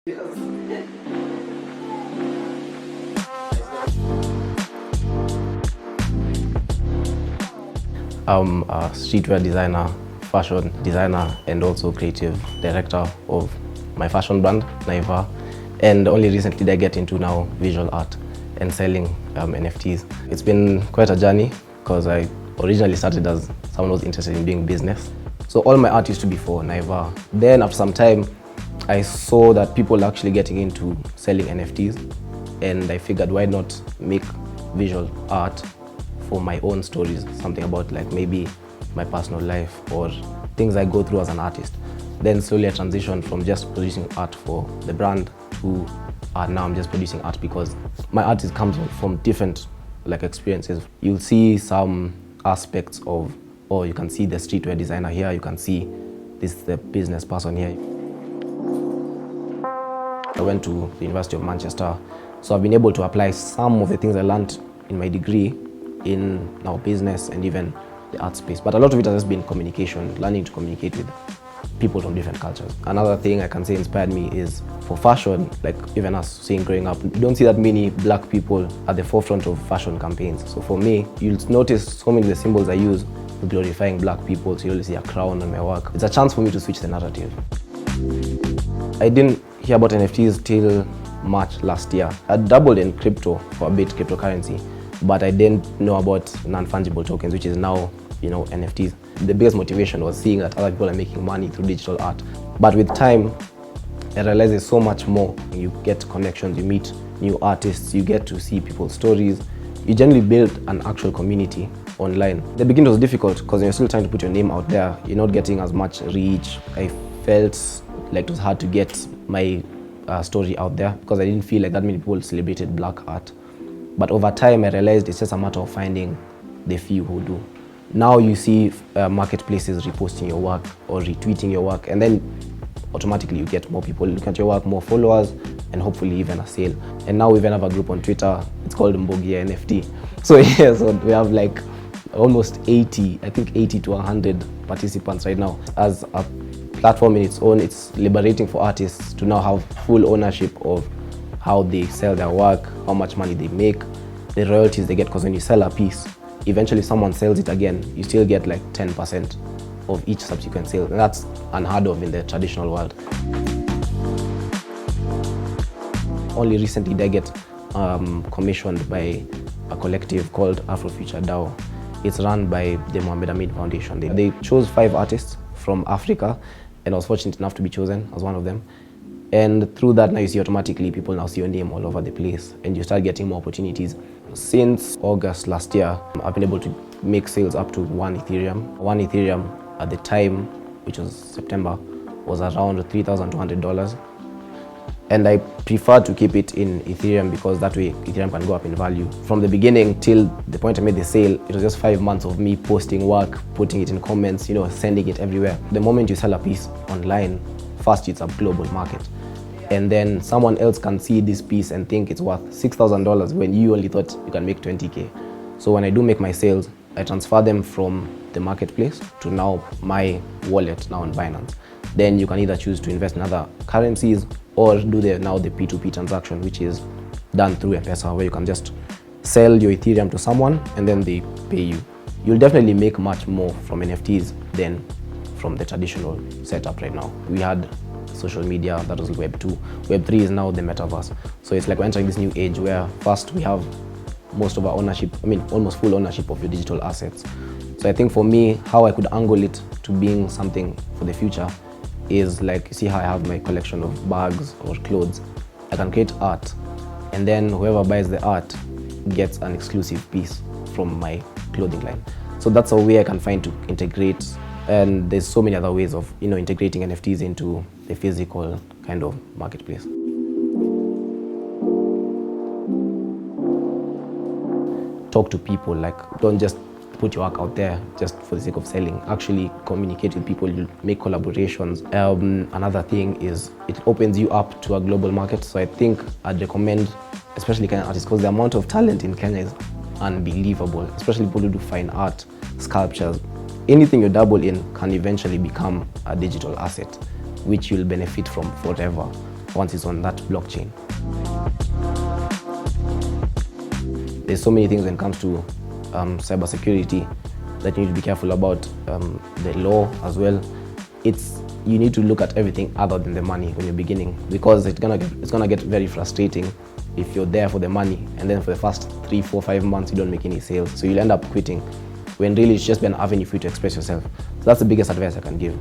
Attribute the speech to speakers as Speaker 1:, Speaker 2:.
Speaker 1: I'm a streetwear designer, fashion designer, and also creative director of my fashion brand, Naivaa. And only recently did I get into now visual art and selling NFTs. It's been quite a journey because I originally started as someone who was interested in doing business. So all my art used to be for Naivaa. Then after some time, I saw that people were actually getting into selling NFTs, and I figured why not make visual art for my own stories, something about like maybe my personal life or things I go through as an artist. Then slowly I transitioned from just producing art for the brand to now I'm just producing art because my art comes from different like experiences. You'll see some aspects of, or you can see the streetwear designer here, you can see the business person here. I went to the University of Manchester, so I've been able to apply some of the things I learned in my degree in our business and even the art space. But a lot of it has just been communication, learning to communicate with people from different cultures. Another thing I can say inspired me is for fashion, like even us seeing growing up, you don't see that many black people at the forefront of fashion campaigns. So for me, you'll notice so many of the symbols I use glorifying black people, so you'll see a crown on my work. It's a chance for me to switch the narrative. I didn't hear about NFTs till March last year. I dabbled in crypto for a bit, cryptocurrency, but I didn't know about non-fungible tokens, which is now, NFTs. The biggest motivation was seeing that other people are making money through digital art. But with time, I realized there's so much more. You get connections, you meet new artists, you get to see people's stories. You generally build an actual community online. The beginning was difficult because you're still trying to put your name out there. You're not getting as much reach. I felt like it was hard to get my story out there because I didn't feel like that many people celebrated black art. But over time, I realized it's just a matter of finding the few who do. Now you see marketplaces reposting your work or retweeting your work, and then automatically you get more people look at your work, more followers, and hopefully even a sale. And now we even have a group on Twitter. It's called Mbogia NFT. So yeah, so we have like almost 80 to 100 participants right now. As a platform in its own, it's liberating for artists to now have full ownership of how they sell their work, how much money they make, the royalties they get, because when you sell a piece, eventually someone sells it again, you still get like 10% of each subsequent sale. And that's unheard of in the traditional world. Only recently did I get commissioned by a collective called Afrofuture DAO. It's run by the Mohammed Amin Foundation. They chose 5 artists from Africa, and I was fortunate enough to be chosen as one of them. And through that, now you see automatically people now see your name all over the place and you start getting more opportunities. Since August last year, I've been able to make sales up to 1 Ethereum. 1 Ethereum at the time, which was September, was around $3,200. And I prefer to keep it in Ethereum because that way Ethereum can go up in value. From the beginning till the point I made the sale, it was just 5 months of me posting work, putting it in comments, sending it everywhere. The moment you sell a piece online, first it's a global market. And then someone else can see this piece and think it's worth $6,000 when you only thought you can make 20K. So when I do make my sales, I transfer them from the marketplace to now my wallet now on Binance. Then you can either choose to invest in other currencies or do the P2P transaction, which is done through M-Pesa, where you can just sell your Ethereum to someone and then they pay you. You'll definitely make much more from NFTs than from the traditional setup right now. We had social media, that was Web 2. Web 3 is now the metaverse. So it's like we're entering this new age where first we have most of our ownership, almost full ownership of your digital assets. So I think for me, how I could angle it to being something for the future is like, you see how I have my collection of bags or clothes. I can create art, and then whoever buys the art gets an exclusive piece from my clothing line. So that's a way I can find to integrate. And there's so many other ways of integrating NFTs into the physical kind of marketplace. Talk to people, like don't just put your work out there just for the sake of selling. Actually communicate with people, you make collaborations. Another thing is it opens you up to a global market. So I think I'd recommend, especially Kenyan artists, because the amount of talent in Kenya is unbelievable, especially people who do fine art, sculptures. Anything you dabble in can eventually become a digital asset, which you'll benefit from forever. once it's on that blockchain. There's so many things when it comes to cybersecurity that you need to be careful about, the law as well. You need to look at everything other than the money when you're beginning, because it's gonna get very frustrating if you're there for the money and then for the first 3, 4, 5 months you don't make any sales. So you'll end up quitting when really it's just been an avenue for you to express yourself. So that's the biggest advice I can give.